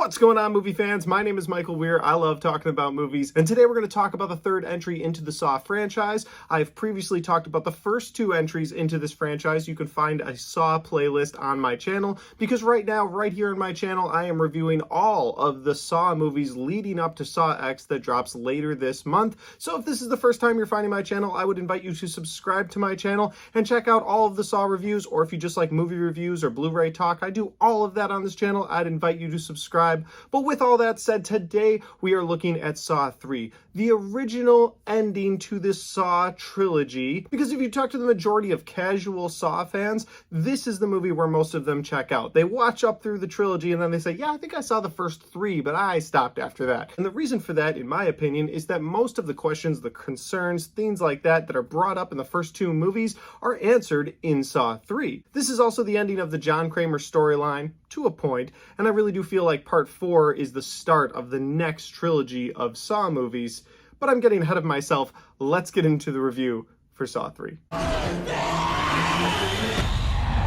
What's going on, movie fans? My name is Michael Weer. I love talking about movies, and today we're going to talk about the third entry into the Saw franchise. I've previously talked about the first two entries into this franchise. You can find a Saw playlist on my channel, because right now, right here on my channel, I am reviewing all of the Saw movies leading up to Saw X that drops later this month. So if this is the first time you're finding my channel, I would invite you to subscribe to my channel and check out all of the Saw reviews, or if you just like movie reviews or Blu-ray talk, I do all of that on this channel. I'd invite you to subscribe. But with all that said, today we are looking at Saw 3, the original ending to this Saw trilogy. Because if you talk to the majority of casual Saw fans, this is the movie where most of them check out. They watch up through the trilogy and then they say, yeah, I think I saw the first three, but I stopped after that. And the reason for that, in my opinion, is that most of the questions, the concerns, things like that that are brought up in the first two movies are answered in Saw 3. This is also the ending of the John Kramer storyline, to a point, and I really do feel like Part 4 is the start of the next trilogy of Saw movies, but I'm getting ahead of myself. Let's get into the review for Saw 3.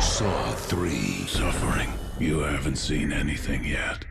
Saw 3. Suffering. You haven't seen anything yet.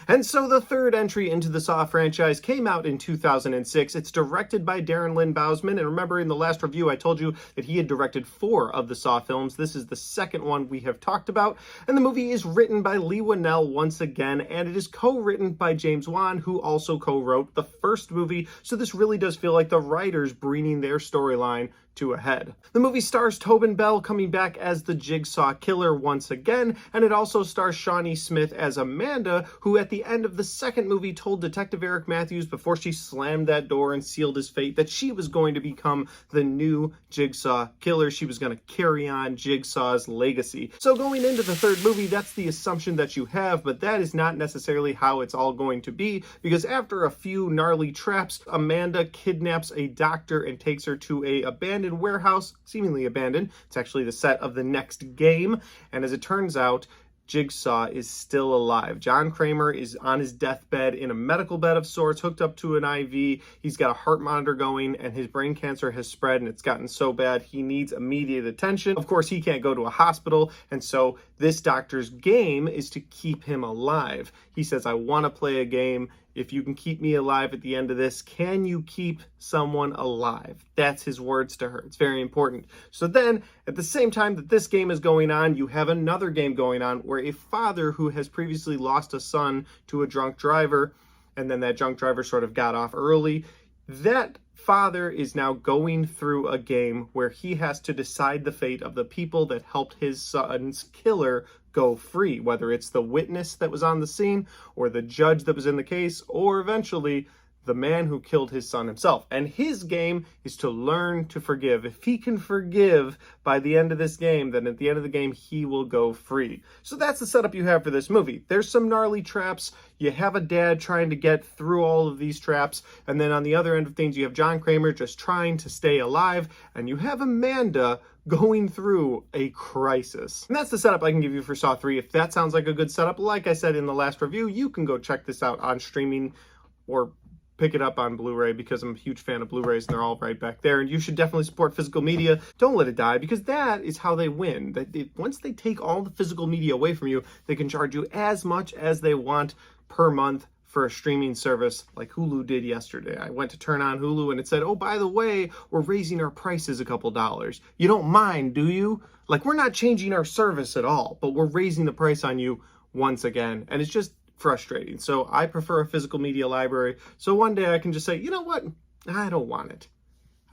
And so the third entry into the Saw franchise came out in 2006. It's directed by Darren Lynn Bousman, and remember in the last review I told you that he had directed 4 of the Saw films. This is the second one we have talked about, and the movie is written by Leigh Whannell once again, and it is co-written by James Wan, who also co-wrote the first movie, so this really does feel like the writers bringing their storyline to a head. The movie stars Tobin Bell coming back as the Jigsaw Killer once again, and it also stars Shawnee Smith as Amanda, who at the end of the second movie told Detective Eric Matthews before she slammed that door and sealed his fate that she was going to become the new Jigsaw Killer. She was going to carry on Jigsaw's legacy. So going into the third movie, that's the assumption that you have, but that is not necessarily how it's all going to be, because after a few gnarly traps, Amanda kidnaps a doctor and takes her to a abandoned warehouse, seemingly abandoned. It's actually the set of the next game, and as it turns out, Jigsaw is still alive. John Kramer is on his deathbed in a medical bed of sorts, hooked up to an IV. He's got a heart monitor going, and his brain cancer has spread, and it's gotten so bad he needs immediate attention. Of course, he can't go to a hospital, and so this doctor's game is to keep him alive. He says, I want to play a game. If you can keep me alive at the end of this, can you keep someone alive? That's his words to her. It's very important. So then, at the same time that this game is going on, you have another game going on where a father who has previously lost a son to a drunk driver, and then that drunk driver sort of got off early, that father is now going through a game where he has to decide the fate of the people that helped his son's killer go free, whether it's the witness that was on the scene, or the judge that was in the case, or eventually the man who killed his son himself. And his game is to learn to forgive. If he can forgive by the end of this game, then at the end of the game, he will go free. So that's the setup you have for this movie. There's some gnarly traps. You have a dad trying to get through all of these traps. And then on the other end of things, you have John Kramer just trying to stay alive. And you have Amanda going through a crisis. And that's the setup I can give you for Saw 3. If that sounds like a good setup, like I said in the last review, you can go check this out on streaming or pick it up on Blu-ray, because I'm a huge fan of Blu-rays and they're all right back there. And you should definitely support physical media. Don't let it die, because that is how they win. Once they take all the physical media away from you, they can charge you as much as they want per month for a streaming service like Hulu did yesterday. I went to turn on Hulu and it said, oh, by the way, we're raising our prices a couple dollars. You don't mind, do you? Like, we're not changing our service at all, but we're raising the price on you once again. And it's just frustrating. So I prefer a physical media library. So one day I can just say, you know what? I don't want it.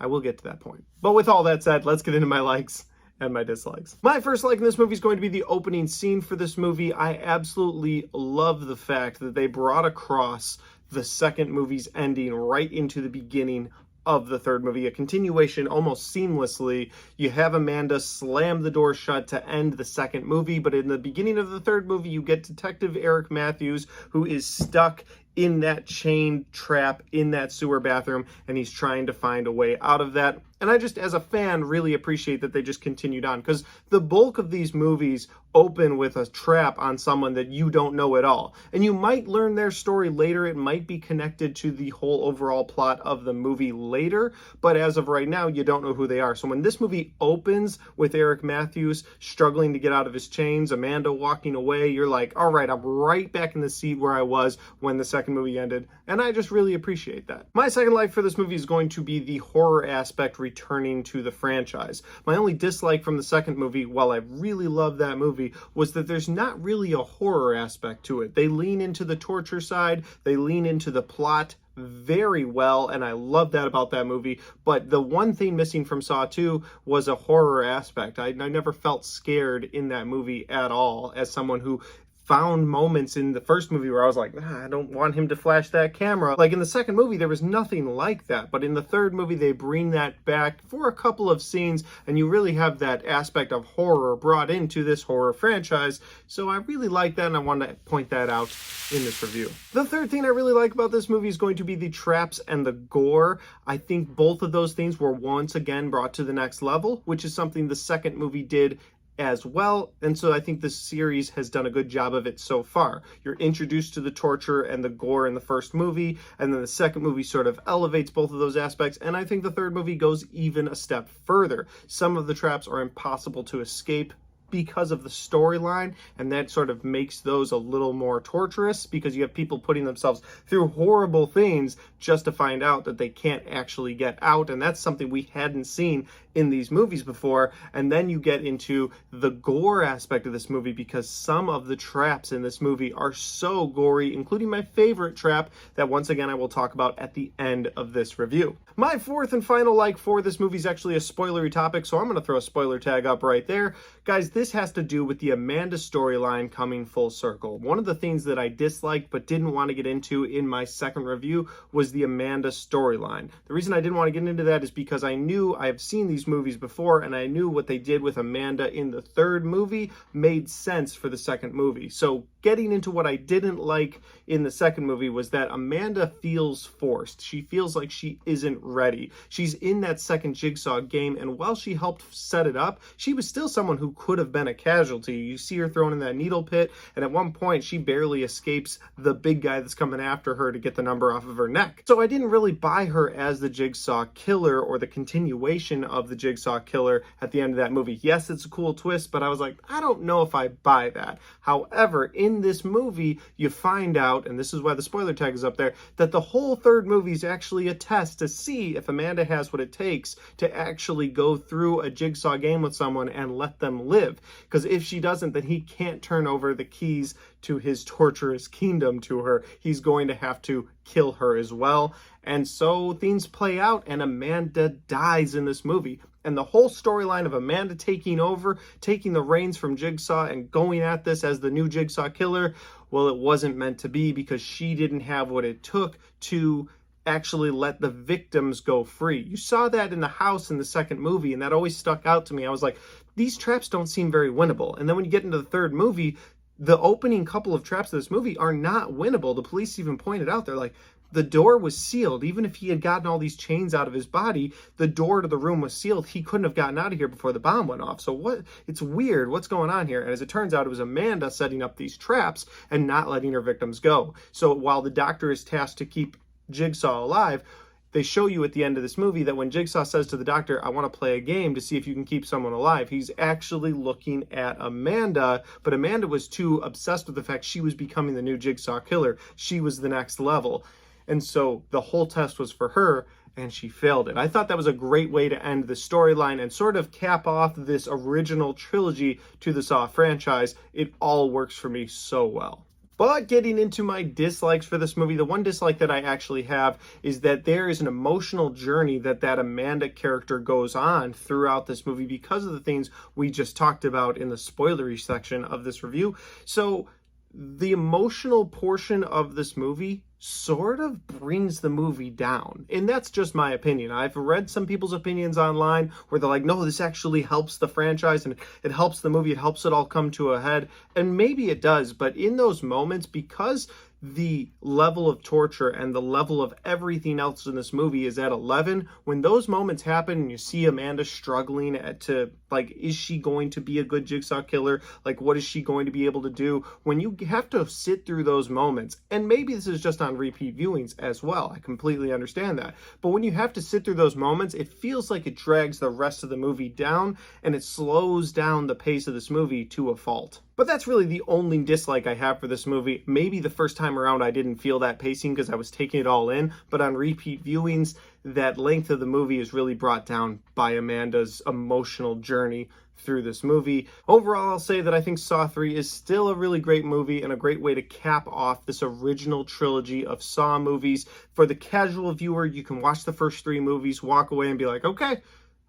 I will get to that point. But with all that said, let's get into my likes and my dislikes. My first like in this movie is going to be the opening scene for this movie. I absolutely love the fact that they brought across the second movie's ending right into the beginning of the third movie, a continuation almost seamlessly. You have Amanda slam the door shut to end the second movie, but in the beginning of the third movie, you get Detective Eric Matthews, who is stuck in that chain trap in that sewer bathroom, and he's trying to find a way out of that. And I just, as a fan, really appreciate that they just continued on, because the bulk of these movies open with a trap on someone that you don't know at all. And you might learn their story later. It might be connected to the whole overall plot of the movie later, but as of right now, you don't know who they are. So when this movie opens with Eric Matthews struggling to get out of his chains, Amanda walking away, you're like, all right, I'm right back in the seat where I was when the second movie ended. And I just really appreciate that. My second like for this movie is going to be the horror aspect returning to the franchise. My only dislike from the second movie, while I really love that movie, was that there's not really a horror aspect to it. They lean into the torture side, they lean into the plot very well, and I love that about that movie. But the one thing missing from Saw 2 was a horror aspect. I never felt scared in that movie at all, as someone who found moments in the first movie where I was like, I don't want him to flash that camera. Like in the second movie, there was nothing like that. But in the third movie, they bring that back for a couple of scenes, and you really have that aspect of horror brought into this horror franchise. So I really like that, and I wanted to point that out in this review. The third thing I really like about this movie is going to be the traps and the gore. I think both of those things were once again brought to the next level, which is something the second movie did as well. And so I think this series has done a good job of it so far. You're introduced to the torture and the gore in the first movie, and then the second movie sort of elevates both of those aspects, and I think the third movie goes even a step further. Some of the traps are impossible to escape because of the storyline, and that sort of makes those a little more torturous, because you have people putting themselves through horrible things just to find out that they can't actually get out, and that's something we hadn't seen in these movies before. And then you get into the gore aspect of this movie, because some of the traps in this movie are so gory, including my favorite trap that once again I will talk about at the end of this review. My fourth and final like for this movie is actually a spoilery topic, so I'm going to throw a spoiler tag up right there. Guys, this has to do with the Amanda storyline coming full circle. One of the things that I disliked but didn't want to get into in my second review was the Amanda storyline. The reason I didn't want to get into that is because I knew I have seen these movies before, and I knew what they did with Amanda in the third movie made sense for the second movie. So getting into what I didn't like in the second movie was that Amanda feels forced. She feels like she isn't ready. She's in that second Jigsaw game, and while she helped set it up, she was still someone who could have been a casualty. You see her thrown in that needle pit, and at one point she barely escapes the big guy that's coming after her to get the number off of her neck. So I didn't really buy her as the Jigsaw killer or the continuation of the Jigsaw killer at the end of that movie. Yes, it's a cool twist, but I was like, I don't know if I buy that. However, in this movie, you find out, and this is why the spoiler tag is up there, that the whole third movie is actually a test to see if Amanda has what it takes to actually go through a Jigsaw game with someone and let them live. Because if she doesn't, then he can't turn over the keys to his torturous kingdom to her. He's going to have to kill her as well. And so things play out, and Amanda dies in this movie. And the whole storyline of Amanda taking over, taking the reins from Jigsaw and going at this as the new Jigsaw killer, well, it wasn't meant to be, because she didn't have what it took to actually let the victims go free. You saw that in the house in the second movie, and that always stuck out to me. I was like, these traps don't seem very winnable. And then when you get into the third movie, the opening couple of traps of this movie are not winnable. The police even pointed out, they're like, the door was sealed. Even if he had gotten all these chains out of his body, the door to the room was sealed. He couldn't have gotten out of here before the bomb went off. So what? It's weird. What's going on here? And as it turns out, it was Amanda setting up these traps and not letting her victims go. So while the doctor is tasked to keep Jigsaw alive, they show you at the end of this movie that when Jigsaw says to the doctor, I want to play a game to see if you can keep someone alive, he's actually looking at Amanda, but Amanda was too obsessed with the fact she was becoming the new Jigsaw killer. She was the next level. And so the whole test was for her, and she failed it. I thought that was a great way to end the storyline and sort of cap off this original trilogy to the Saw franchise. It all works for me so well. But getting into my dislikes for this movie, the one dislike that I actually have is that there is an emotional journey that Amanda character goes on throughout this movie because of the things we just talked about in the spoilery section of this review. So the emotional portion of this movie sort of brings the movie down. And that's just my opinion. I've read some people's opinions online where they're like, no, this actually helps the franchise and it helps the movie, it helps it all come to a head. And maybe it does, but in those moments, because the level of torture and the level of everything else in this movie is at 11, when those moments happen and you see Amanda struggling to, like, is she going to be a good Jigsaw killer? Like, what is she going to be able to do? When you have to sit through those moments, and maybe this is just on repeat viewings as well, I completely understand that, but when you have to sit through those moments, it feels like it drags the rest of the movie down and it slows down the pace of this movie to a fault. But that's really the only dislike I have for this movie. Maybe the first time around I didn't feel that pacing because I was taking it all in, but on repeat viewings, that length of the movie is really brought down by Amanda's emotional journey through this movie. Overall, I'll say that I think Saw 3 is still a really great movie and a great way to cap off this original trilogy of Saw movies. For the casual viewer, you can watch the first 3 movies, walk away and be like, okay,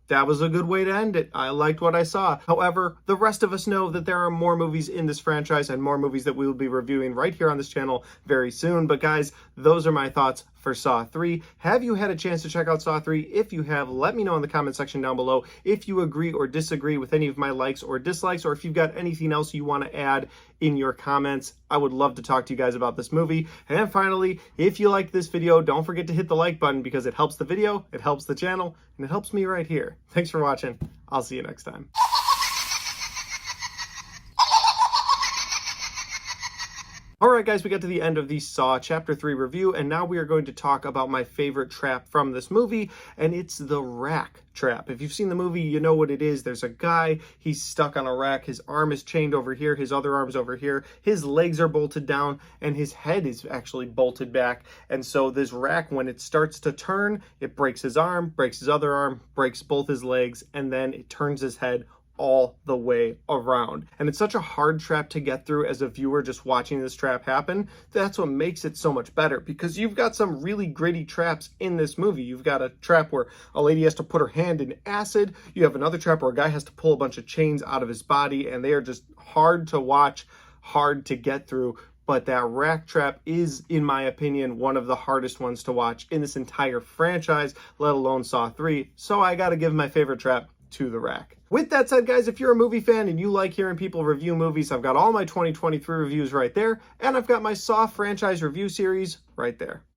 that was a good way to end it. I liked what I saw. However, the rest of us know that there are more movies in this franchise and more movies that we will be reviewing right here on this channel very soon. But guys, those are my thoughts for Saw 3. Have you had a chance to check out Saw 3? If you have, let me know in the comment section down below if you agree or disagree with any of my likes or dislikes, or if you've got anything else you want to add in your comments. I would love to talk to you guys about this movie. And finally, if you liked this video, don't forget to hit the like button because it helps the video, it helps the channel, and it helps me right here. Thanks for watching. I'll see you next time. Alright guys, we got to the end of the Saw Chapter 3 review, and now we are going to talk about my favorite trap from this movie, and it's the rack trap. If you've seen the movie, you know what it is. There's a guy, he's stuck on a rack, his arm is chained over here, his other arm's over here, his legs are bolted down, and his head is actually bolted back, and so this rack, when it starts to turn, it breaks his arm, breaks his other arm, breaks both his legs, and then it turns his head all the way around. And it's such a hard trap to get through as a viewer just watching this trap happen. That's what makes it so much better, because you've got some really gritty traps in this movie. You've got a trap where a lady has to put her hand in acid. You have another trap where a guy has to pull a bunch of chains out of his body, and they are just hard to watch, hard to get through. But that rack trap is, in my opinion, one of the hardest ones to watch in this entire franchise, let alone Saw 3. So I gotta give my favorite trap to the rack. With that said, guys, if you're a movie fan and you like hearing people review movies, I've got all my 2023 reviews right there, and I've got my Saw franchise review series right there.